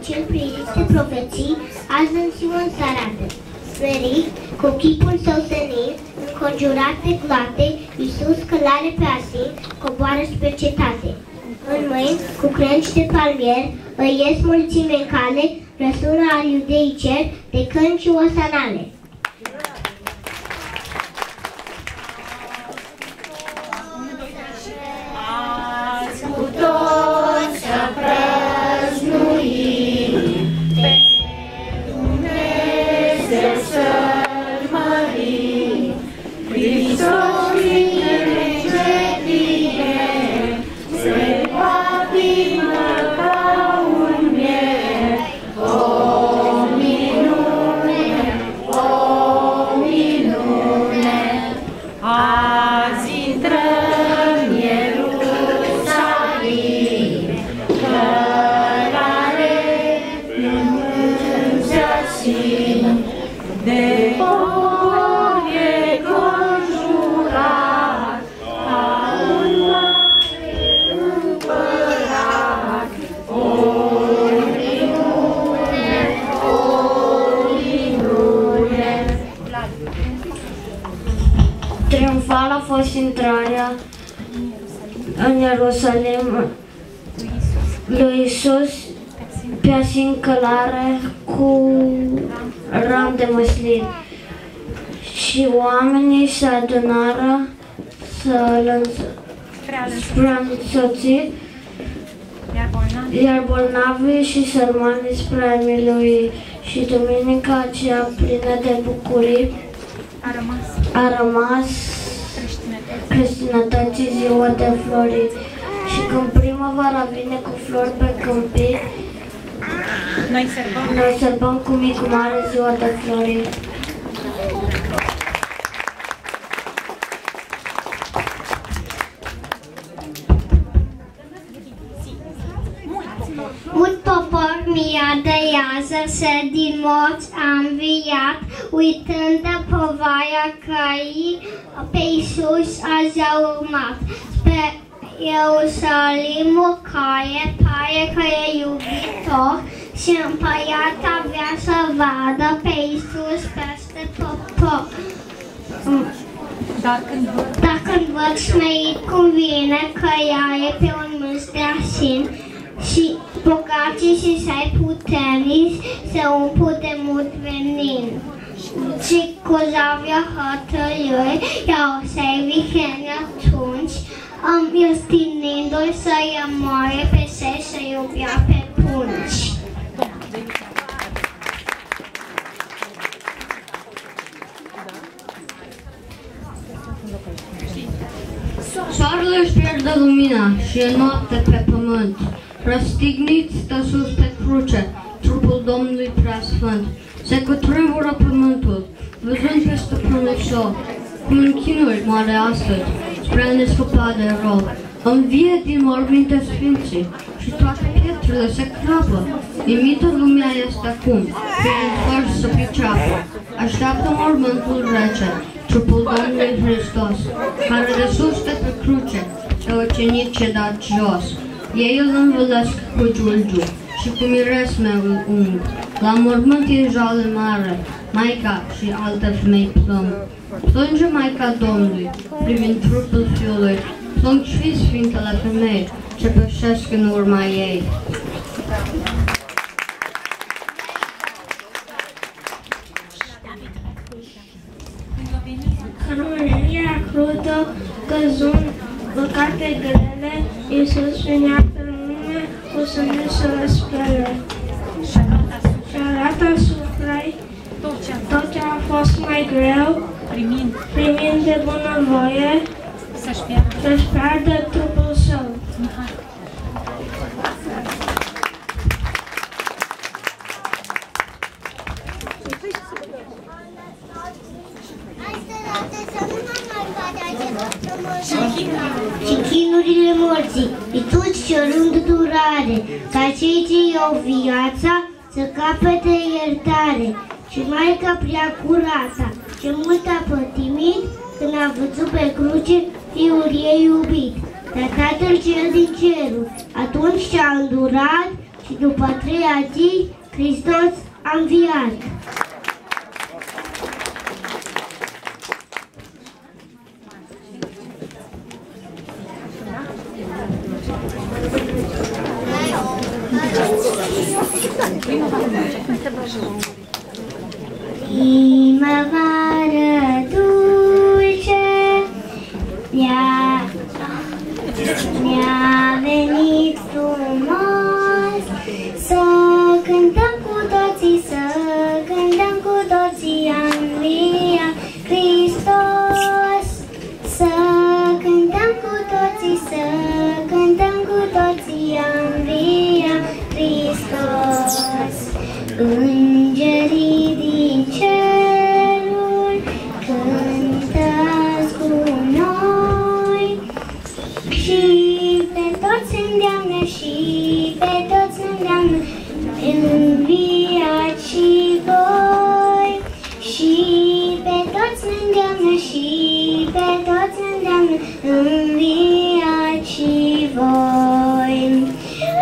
cel plinit de profeții, azi în Sion s-arată. Smerit, cu chipul său senin, înconjurat de gloate, Iisus călare pe asin, coboară spre cetate. În mâini, cu crengi de palmier, îi ies mulțime în cale, răsună al iudeii cer de cânci și osanale. Azi cu toți să prăznuim, pe Dumnezeu să-L mărim, Hristos vine bine, se patimă ca un mier. O minune, o minune, azi intrăm în Ierusalim, cărare înțăsim, de popor e conjurat, ca un mare împărat. O minune, o minune. Triumfal a fost intrarea în Ierusalim lui Iisus pe asin călare cu ram de măslin. Și oamenii se adunară să-l însoți, iar bolnavii și sărmanii spre a milui. Și duminica aceea plină de bucurii a rămas creștinătății ziua de flori. Și când primăvara vine cu flori pe câmpii, noi sărbăm cu mic cu mare ziua de flori. Un popor miat de iază din morți a înviat, uitând de povaia căii pe Iisus azi a urmat. Spre Ierusalim o paie că e iubitor și împărat avea să vadă pe Iisus peste popor. Dar când văd smerit convine că ea e pe un mâns de asin, și bogații și sai puternici se umplu de mult venin. Și cozavia hătăiui, iar o să-i vihene atunci, iustinindu-i să-i amoare pe sei să iubea pe punci. Soarele își pierde lumina și e noapte pe pământ. Răstignit stă sus pe cruce, trupul Domnului preasfânt. Se cutremură pământul, văzând pe stăpânul său, cum în chinuri moare astăzi, spre a ne scăpa de rău. Învie din morminte sfinții și toate pietrele se crapă. Imită lumea este acum, fiind fără să priceapă. Așteaptă mormântul rece, trupul Domnului Hristos, care de sus de pe cruce, pe ucenici ce dat jos. Ei îl învălesc cu giulgiu și cu miresme îl ung. La mormânt e jale mare, Maica și alte femei plâng. Plânge Maica Domnului, privind trupul Fiului. Plâng și Sfintele Femei, ce pășesc în urma ei. Cărmânia crudă, căzând păcate grele, Iisus venea pe lume cu sânge să le spele. Și arată asupra tot ce a fost mai greu, primind de bunăvoie, să-și piardă trupul său. Și chinurile morții, Iisus cerând durare, ca cei ce iau viața să capete iertare. Și Maica prea curată, ce mult a pătimit când a văzut pe cruce Fiul ei iubit. Dar Tatăl cel din cerul, atunci ce-a îndurat, și după 3-a zi, Hristos a înviat. Primăvară dulce mi-a venit frumos. Să cântăm cu toții, să cântăm cu toții, a înviat Hristos. Să cântăm cu toții, să cântăm cu toții, a înviat Hristos. Îngerii din cerul cântă-ți cu noi și pe toți îndeamnă, și pe toți îndeamnă, înviați și voi. Și pe toți îndeamnă, și pe toți îndeamnă, înviați și voi.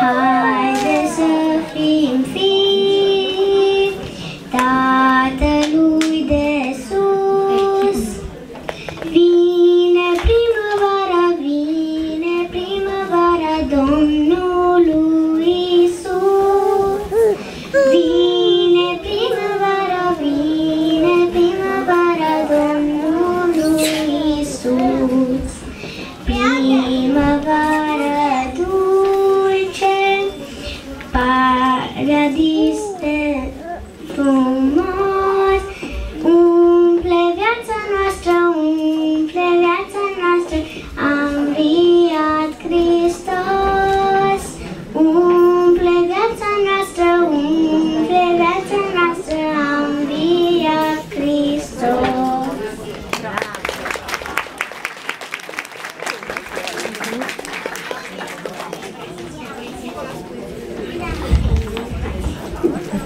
Haide să fim fii Tatălui de sus. Vine primăvara, vine primăvara Domnului Iisus. Vine primăvara, vine primăvara Domnului Iisus. Primăvară dulce, paradis de frumos, umple viața noastră, umple viața noastră, a înviat Hristos. Umple viața noastră, umple viața noastră, a înviat Hristos.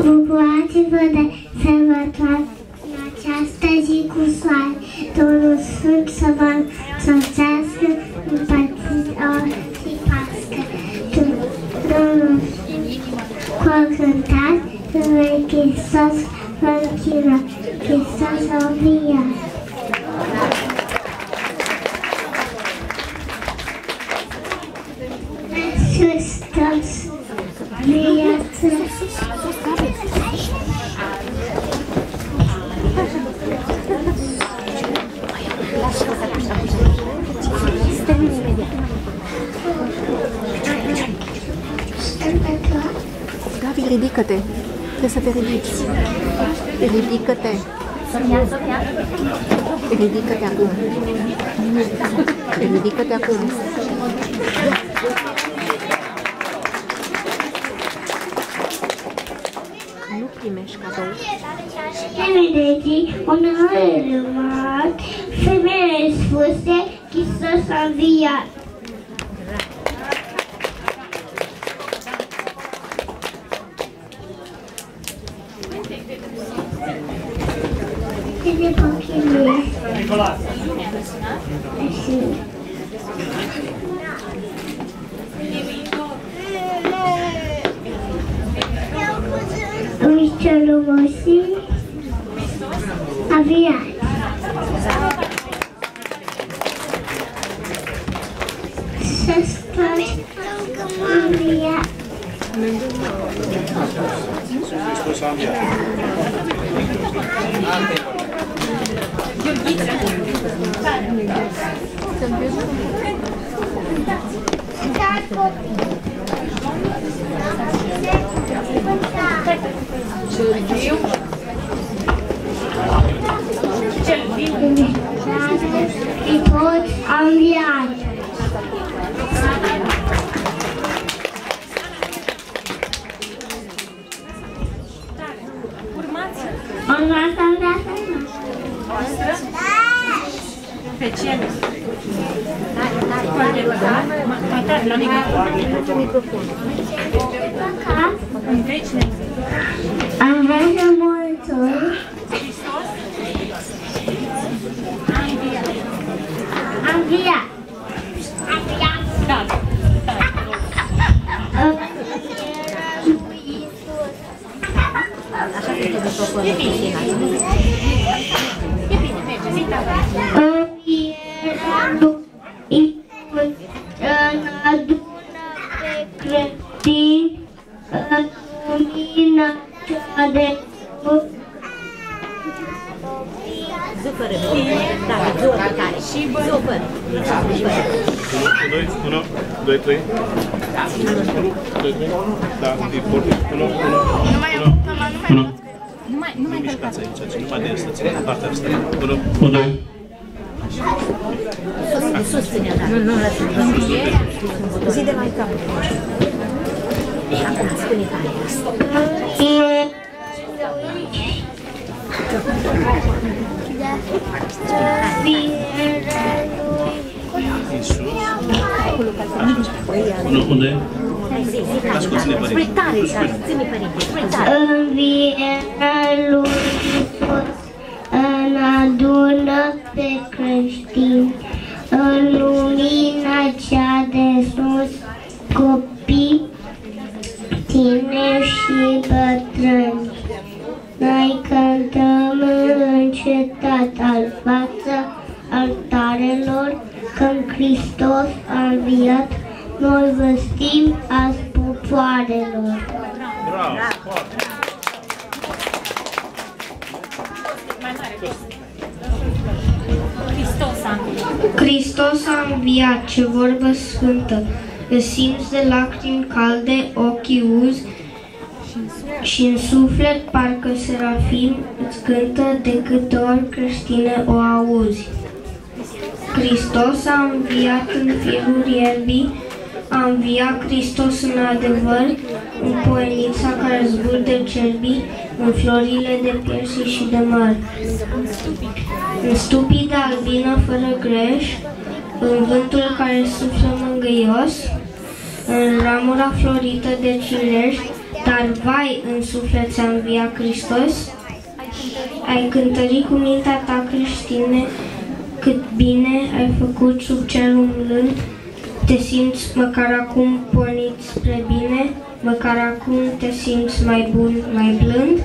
Bucurați-vă de sărbătoare în această zi cu soare. Domnul Sfânt să vă însoțească, împărțiți ori și pască. Domnul cu cântat, Domnul Hristos vă închină, Hristos a înviat. Hristos viață. Gabi, ridică-te. Trebuie să te ridici. Ridică-te. Ridică-te acum. Ridică-te acum. Nu primești cadou. Femeile onorat, femeile spuse, Hristos a înviat. De copilul. Mișcelul Mosim a înviat. Să spui că m-a înviat. Hristos a înviat. Hristos a înviat. Urmați a înviat. Pe ce? La microfon. În vecine. Am vrea să mulțumim. Am înviat. Da. microfonul, Cristina. E bine, merge, zi tata. Învierea lui Iisus adună pe creștini în lumina cea de sus. Zufără, da, zufără tare. Zufără. 1, 2, 3. Da, e foarte. 1, 1. Nu mai călcați. Numai de asta, ține partea asta. 1, 2. Susține, da. Nu lăsă. Zi de mai capul. Acum, spune tare asta. Iisus. Unde? Asculți-ne, părinte. Spune tare, ține, părinte, spune tare. Învierea lui Iisus adună pe creștini în lumina cea de sus, copii, tineri și bătrâni. Noi cântăm în cetate al fața altarelor, când Hristos a înviat, noi vestim azi popoarelor. Bravo! Hristos a înviat, ce vorbă sfântă, simți de lacrimi calde, ochii uzi și în suflet parcă serafim îți cântă de câte ori creștine o auzi. Hristos a înviat în firul ierbii, a înviat Hristos în adevăr, în poienița care zburde cerbii, în florile de piersi și de măr. În stupii de albină fără greș, în vântul care suflă mângâios, în ramura florită de cireș, dar vai în suflet ți-a înviat Hristos. Ai cântărit cu mintea ta creștine, cât bine ai făcut sub cerul umblând, te simți măcar acum pornit spre bine, măcar acum te simți mai bun, mai blând.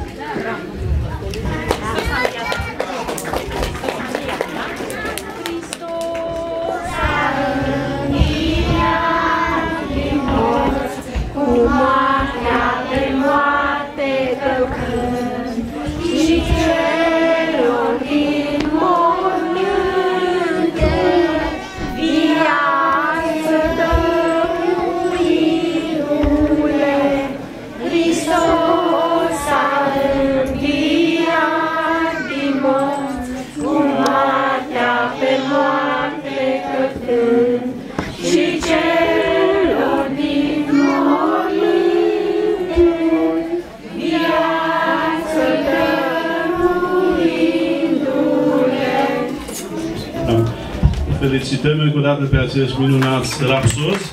Felicităm încă o dată pe acești minunați rapsozi.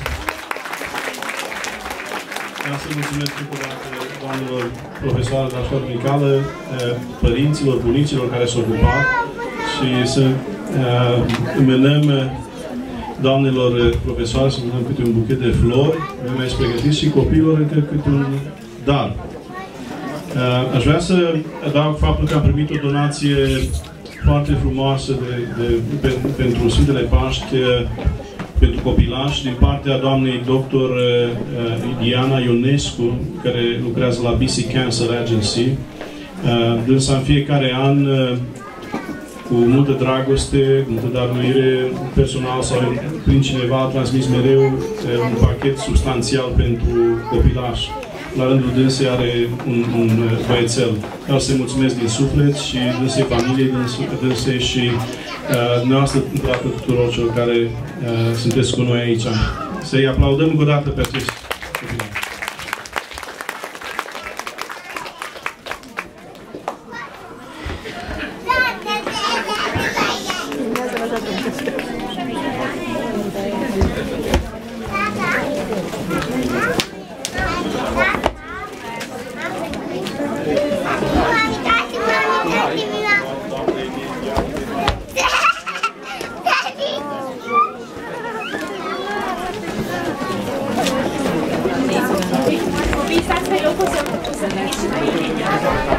Vreau să mulțumesc încă o dată doamnelor profesoare de la școală medicală, părinților, bunicilor care s-au ocupat și să îmânăm doamnelor profesoare, să îmânăm câte un buchet de flori, mai pregătiți și copiilor încă câte un dar. Aș vrea să adaug faptul că am primit o donație foarte frumoasă pentru Sfintele Paști, pentru copilași, din partea doamnei doctor Diana Ionescu, care lucrează la BC Cancer Agency. Dânsa în fiecare an, cu multă dragoste, multă dăruire personal sau prin cineva, a transmis mereu un pachet substanțial pentru copilași. La rândul dânsei are un băiețel. Vreau să-i mulțumesc din suflet și dânsei familiei dânsei și dumneavoastră tuturor celor care sunteți cu noi aici. Să-i aplaudăm încă o dată pe acești copii. Copiii stați pe locul să veniți și mai bine.